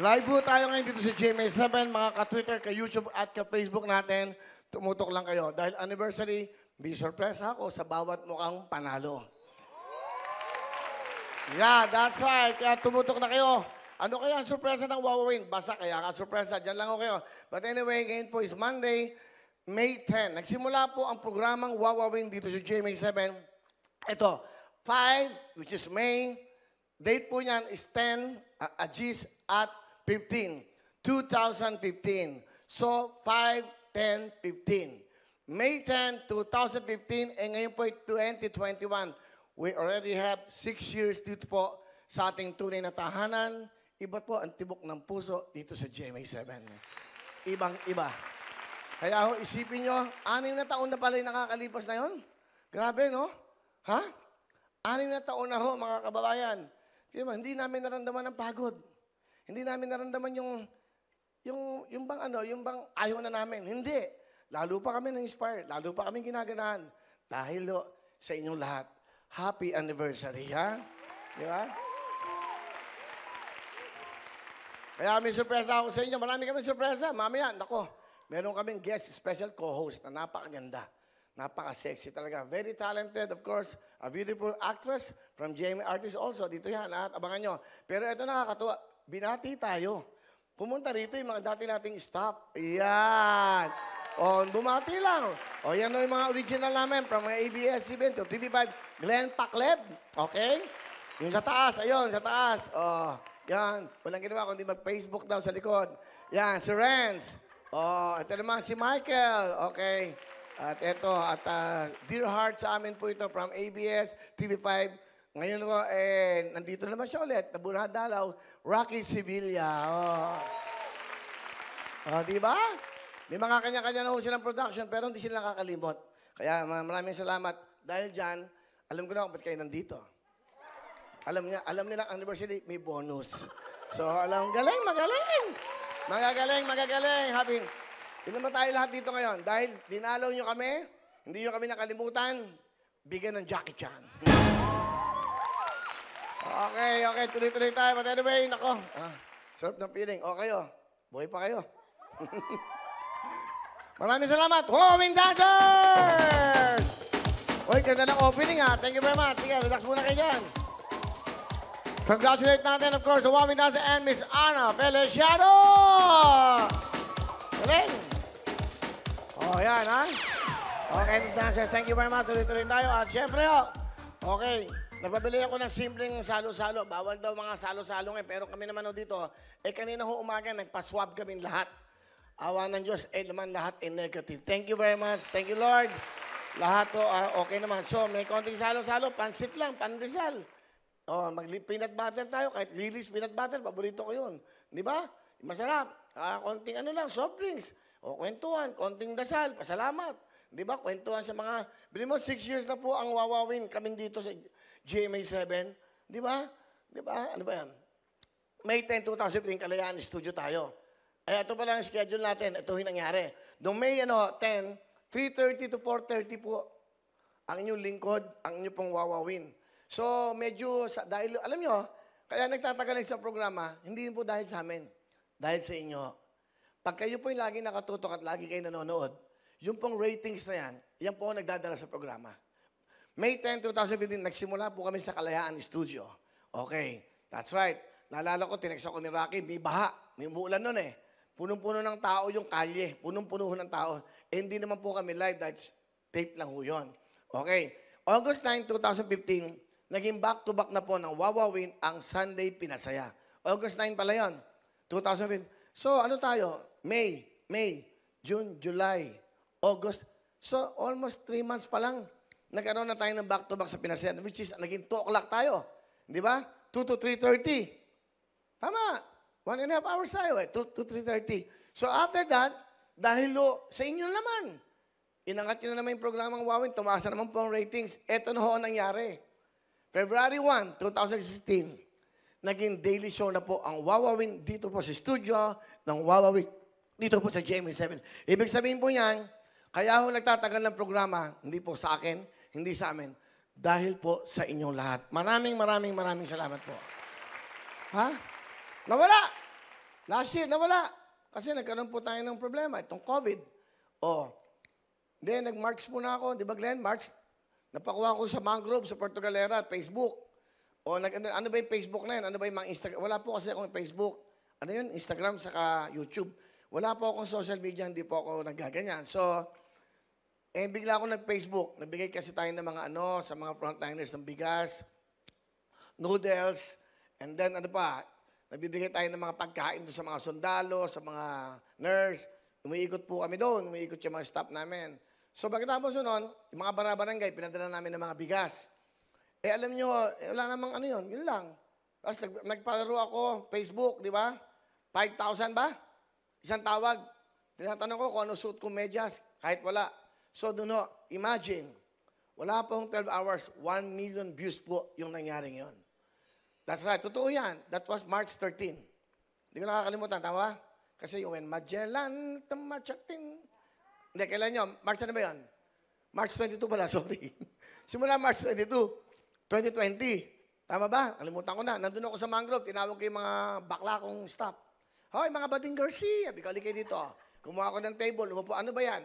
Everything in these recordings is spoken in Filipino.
Live po tayo ngayon dito sa GMA7, mga ka-Twitter, ka-YouTube at ka-Facebook natin. Tumutok lang kayo. Dahil anniversary, may sorpresa ako sa bawat mukhang panalo. Yeah, that's right. Kaya tumutok na kayo. Ano kaya ang sorpresa ng wawawin? Basta kaya ka sorpresa. Diyan lang ako kayo. But anyway, ngayon po is Monday, May 10. Nagsimula po ang programang wawawin dito sa GMA7. Ito, 5, which is May. Date po niyan is 10, Agis at 15, 2015. So, 5, 10, 15. May 10, 2015, and ngayon po ay 2021. We already have 6 years dito po sa ating tunay na tahanan. Iba po ang tibok ng puso dito sa GMA7. Ibang-iba. Kaya ho, isipin nyo, 6 na taon na pala yung nakakalipas na yon. Grabe, no? Ha? 6 na taon na ho, mga kababayan. Hindi namin naramdaman ang pagod. Hindi namin naramdaman yung bang ayaw na namin. Hindi. Lalo pa kami na-inspire. Lalo pa kami ginaganahan. Dahil sa inyong lahat. Happy anniversary, ha? Di ba? Kaya may surpresa ako sa inyo. Marami kami surpresa. Mamaya, nako, meron kaming guest special co-host na napakaganda. Napaka-sexy talaga. Very talented, of course. A beautiful actress from GMA Artists also. Dito yan, at abangan nyo. Pero ito nakakatuwa. Binati tayo. Pumunta rito yung mga dati nating staff. Yan. O, bumati lang. O, yan yung mga original namin from ABS-CBN to TV5. Glenn Pacleb. Okay? Yung sa taas. Ayun, sa taas. O, yan. Walang ginawa kundi mag-Facebook daw sa likod. Yan, si Renz. O, ito naman si Michael. Okay. At ito, Dear Heart sa amin po ito from ABS, TV5. Ngayon ko, nandito naman siya ulit, Nabuna Dalaw, Rocky Sevilla. Di ba? May mga kanya-kanya na ho silang production, pero hindi sila nakakalimot. Kaya maraming salamat. Dahil dyan, alam ko na kung ba't kayo nandito. Alam nila ang anniversary, may bonus. So, magaling. Happy. Hindi naman tayo lahat dito ngayon. Dahil dinalaw nyo kami, hindi nyo kami nakalimutan, bigyan ng Jackie Chan. Okay. Tuloy-tuloy tayo. But anyway, nako. Sarap ng feeling. O kayo. Buhay pa kayo. Maraming salamat. Wowing Dancers! Uy, ganda ng opening ha. Thank you very much. Sige, relax muna kayo dyan. Congratulate natin, of course, the Wowing Dancers and Miss Ana Feliciano! Galing! Yan, ha? Okay, dancers, thank you very much. Tuloy-tuloy tayo. At syempre, okay, nagpabili ako ng simpleng salo-salo. Bawal daw mga salo-salo ngayon. Pero kami naman dito, kanina ho umaga, nagpa-swab kami lahat. Awa ng Diyos, naman lahat negative. Thank you very much. Thank you, Lord. Lahat okay naman. So, may konting salo-salo, pansit lang, pandesal. Mag-peanut butter tayo, kahit Lily's peanut butter, paborito ko yun. Di ba? Masarap. Konting soft drinks. Kwentuhan, konting dasal, pasalamat. Di ba? Kwentuhan sa mga, bilhin mo, 6 years na po ang wawawin kami dito sa GMA7. Di ba? Ano ba yan? May 10, 2015, Kalayaan Studio tayo. Ito pa lang ang schedule natin. Ito yung nangyari. Noong May 10, 3:30 to 4:30 po ang inyong lingkod, ang inyong pong wawawin. So, medyo, dahil, alam nyo, kaya nagtatagal sa programa, hindi po dahil sa amin. Dahil sa inyo. Pag kayo po yung lagi nakatutok at lagi kayo nanonood, yung pong ratings na yan po ang nagdadala sa programa. May 10, 2015, nagsimula po kami sa Kalayaan Studio. Okay, that's right. Naalala ko, tinext ako ni Rocky, may baha, may umuulan nun Punong-puno ng tao yung kalye, punong-puno ng tao. Hindi naman po kami live, dahil tape lang ho yun. Okay, August 9, 2015, naging back-to-back na po ng Wawawin ang Sunday Pinasaya. August 9 pala yun, 2015. So, ano tayo? May, June, July, August. So, almost 3 months pa lang, nagkaroon na tayo ng back-to-back sa Pinasaya, which is, naging 2 o'clock tayo. Di ba? 2 to 3:30. Tama. 1.5 hours tayo 2 to 3:30. So, after that, dahil sa inyo naman, inangat nyo na naman yung programang Wawin, tumaas na naman po ang ratings. Ito na ho ang nangyari. February 1, 2016, naging daily show na po ang Wawawin dito po sa studio ng Wawawin dito po sa GMA7. Ibig sabihin po niyan, kaya ho nagtatagal ng programa, hindi po sa akin, hindi sa amin, dahil po sa inyong lahat. Maraming salamat po. Ha? Nawala! Last year, nawala. Kasi nagkaroon po tayo ng problema, itong COVID. O, then nag-March muna ako, di ba Glenn? March, napakuha ko sa Mangrove, sa Puerto Galera, Facebook. O, ano ba yung Facebook na yun? Ano ba yung mga Instagram? Wala po kasi akong Facebook. Ano yun? Instagram, saka YouTube. Wala po akong social media, hindi po ako nagaganyan. So, bigla ako nag-Facebook. Nagbigay kasi tayo ng mga sa mga frontliners ng bigas, noodles, and then ano pa, nagbibigay tayo ng mga pagkain doon sa mga sundalo, sa mga nurse. Umiikot po kami doon, umiikot yung mga staff namin. So pagkatapos nun, yung mga barabarangay, pinadala namin ng mga bigas. Alam nyo, wala namang yun lang. Tapos nagpalaro ako, Facebook, di ba? 5,000 ba? Isang tawag. Tinatanong ko kung ano suit kong medyas, kahit wala. So doon imagine, wala pong 12 hours, 1 million views po yung nangyaring yon. That's right. Totoo yan. That was March 13. Hindi ko nakakalimutan. Tama? Kasi yung when Magellan, tamachating. Hindi, kailan yun? March na ba yun? March 22 pala, sorry. Simula March 22, 2020. Tama ba? Kalimutan ko na. Nandun ako sa Mangrove. Tinawag ko yung mga bakla kong staff. Hoy, mga Bading Garcia. Bikali kayo dito. Kumuha ako ng table. Umupo. Ano ba yan?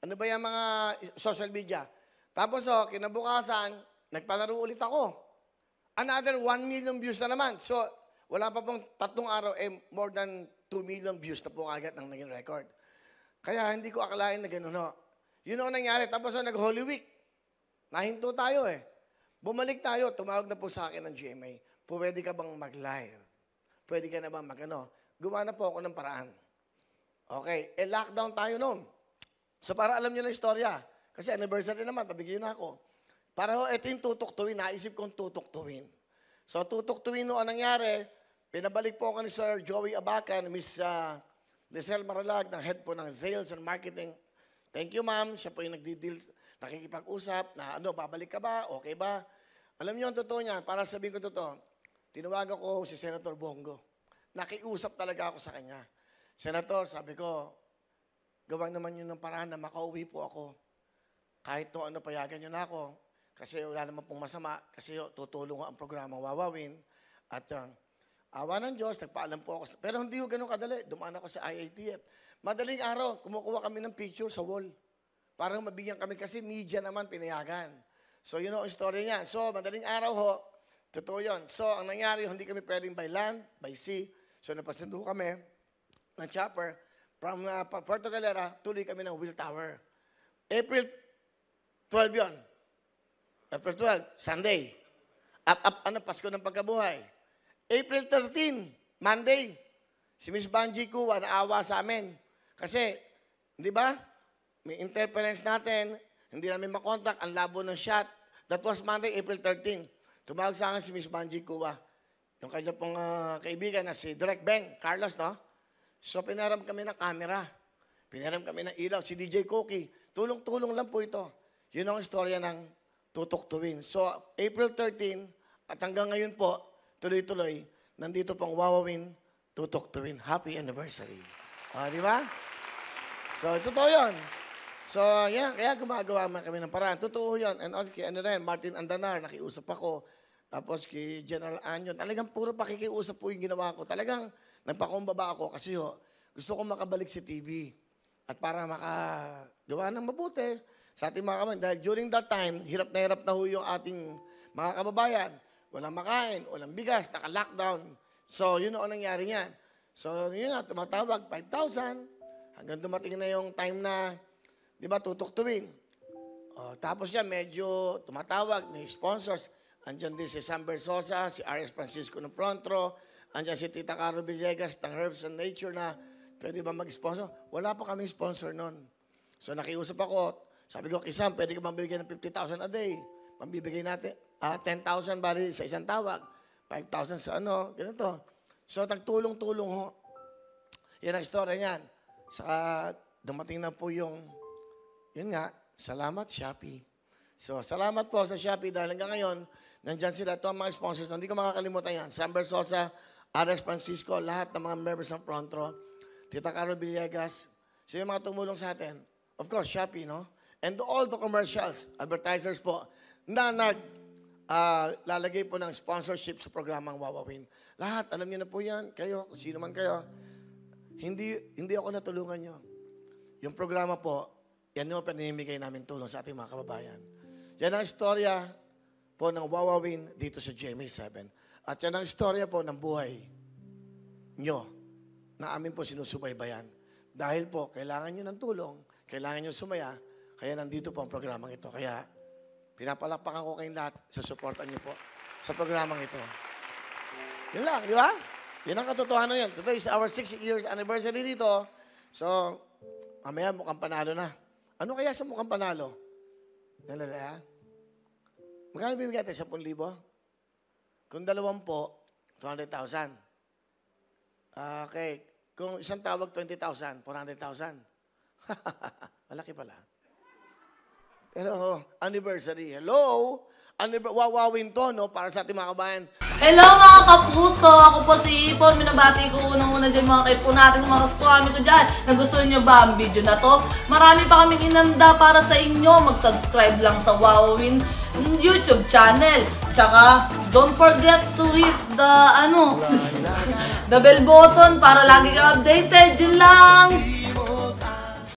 Ano ba yan mga social media? Tapos, kinabukasan, nagpalaro ulit ako. Another 1 million views na naman. So, wala pa pong 3 araw, more than 2 million views na po agad ng naging record. Kaya hindi ko akalain na gano'n. Yun ang nangyari. Tapos nag-Holy Week. Nahinto tayo Bumalik tayo. Tumawag na po sa akin ng GMA. Pwede ka bang mag-live? Pwede ka na bang Gumawa na po ako ng paraan. Okay. Lockdown tayo noon. So, para alam niyo na istorya. Kasi anniversary naman, pabigyan na ako. Para ito yung tutuktuin, naisip kong tutuktuin. So, tutuktuin noon nangyari, pinabalik po ako ni Sir Joey Abacan, Miss Lizelle Maralag, ng head po ng Sales and Marketing. Thank you, ma'am. Siya po yung nagdi-deal, nakikipag-usap, na babalik ka ba? Okay ba? Alam niyo ang totoo niya, para sabihin ko totoo, tinawagan ko si Senator Bongo. Nakiusap talaga ako sa kanya. Senator, sabi ko, gawa naman yun ng paraan na makauwi po ako. Kahit payagan niyo na ako. Kasi wala naman pong masama. Kasi tutulong ko ang programang Wawawin. At awa ng Diyos, nagpaalam po ako. Pero hindi ko ganun kadali. Dumaan ako sa IATF. Madaling araw, kumukuha kami ng picture sa wall. Para mabigyan kami kasi media naman pinayagan. So, yun ang story niya. So, madaling araw totoo yun. So, ang nangyari, hindi kami pwedeng by land, by sea. So, napasundo kami ng chopper. From Puerto Galera, tuloy kami ng Will Tower. April 12 yun. April 12, Sunday. Pasko ng pagkabuhay. April 13, Monday. Si Miss Banji Kuwa, naawa sa amin. Kasi, di ba, may interference natin, hindi namin makontak, ang labo ng shot. That was Monday, April 13. Tumawag sa akin si Miss Banji Kuwa. Yung kanya pong kaibigan na si Direk Beng, Carlos, no? So, pinaram kami ng camera. Pinaram kami ng ilaw. Si DJ Cookie. Tulong-tulong lang po ito. Yun ang istorya ng tutuktuin. So, April 13, at hanggang ngayon po, tuloy-tuloy, nandito pang Wawawin, tutuktuin. Happy anniversary. Di ba? So, totoo yun. So, kaya gumagawa kami ng paraan. Totoo yun. And also, kay Martin Andanar, nakiusap ako. Tapos kay General Anyon. Talagang puro pakikiusap po yung ginawa ko. Talagang nagpakumbaba ako kasi gusto ko makabalik sa TV. At para makagawa ng mabuti sa ating mga kababayan. Dahil during that time, hirap na yung ating mga kababayan. Walang makain, walang bigas, naka-lockdown. So, yun ang nangyari niyan. So, yun nga, tumatawag, 5,000. Hanggang dumating na yung time na, di ba, tutuktuin. Tapos yan, medyo tumatawag, may sponsors. Andiyan din si Sam Bersosa, si R.S. Francisco ng front row. Andiyan si Tita Caro Villegas ng Herbs and Nature na pwede ba mag-sponsor? Wala pa kaming sponsor nun. So, nakiusap ako. Sabi ko, Kisam, pwede ka bang bibigyan ng 50,000 a day? Pambibigay natin, 10,000 bali sa isang tawag. 5,000 sa ganito. So, nagtulong-tulong Yan ang story niyan. Saka, dumating na po yun nga, salamat Shopee. So, salamat po sa Shopee dahil hanggang ngayon, nandyan sila. Ito ang mga sponsors. Hindi ko makakalimutan yan. Sam Bersosa, R.S. Francisco, lahat ng mga members ng front row. Tita Caro Villegas. So, yung mga tumulong sa atin. Of course, Shopee, no? And all the commercials, advertisers po, na lalagay po ng sponsorship sa programang Wawawin. Lahat, alam niyo na po yan. Kayo, kung sino man kayo. hindi ako natulungan nyo. Yung programa po, yan yung pinamimigay namin tulong sa ating mga kababayan. Yan ang istorya po ng Wawawin dito sa GMA7. At yan ang istorya po ng buhay nyo na amin po sinusubaybayan. Dahil po, kailangan nyo ng tulong, kailangan nyo sumaya, kaya nandito po ang programang ito. Kaya, pinapalakpakan ko kayong lahat sa suportan nyo po sa programang ito. Yun lang, di ba? Yun ang katotohanan yan. Today is our 6 years anniversary dito. So, mamaya mukhang panalo na. Ano kaya sa mukhang panalo? Nalala? Magkano bibigyan natin? 10,000? Kung 2 po, 200,000. Okay. Kung isang tawag, 20,000, 400,000. Malaki pala. Pero, anniversary. Hello? Wawawin to, no? Para sa ating mga kabayan. Hello mga kapuso! Ako po si Ipon. Minabati ko unang-una dyan mga kaipo natin, mga kaskwami ko dyan. Nagustuhan nyo ba ang video na to? Marami pa kaming inanda para sa inyo. Mag-subscribe lang sa Wawawin YouTube channel. Tsaka, don't forget to hit the, the bell button para lagi kang updated. Yun lang!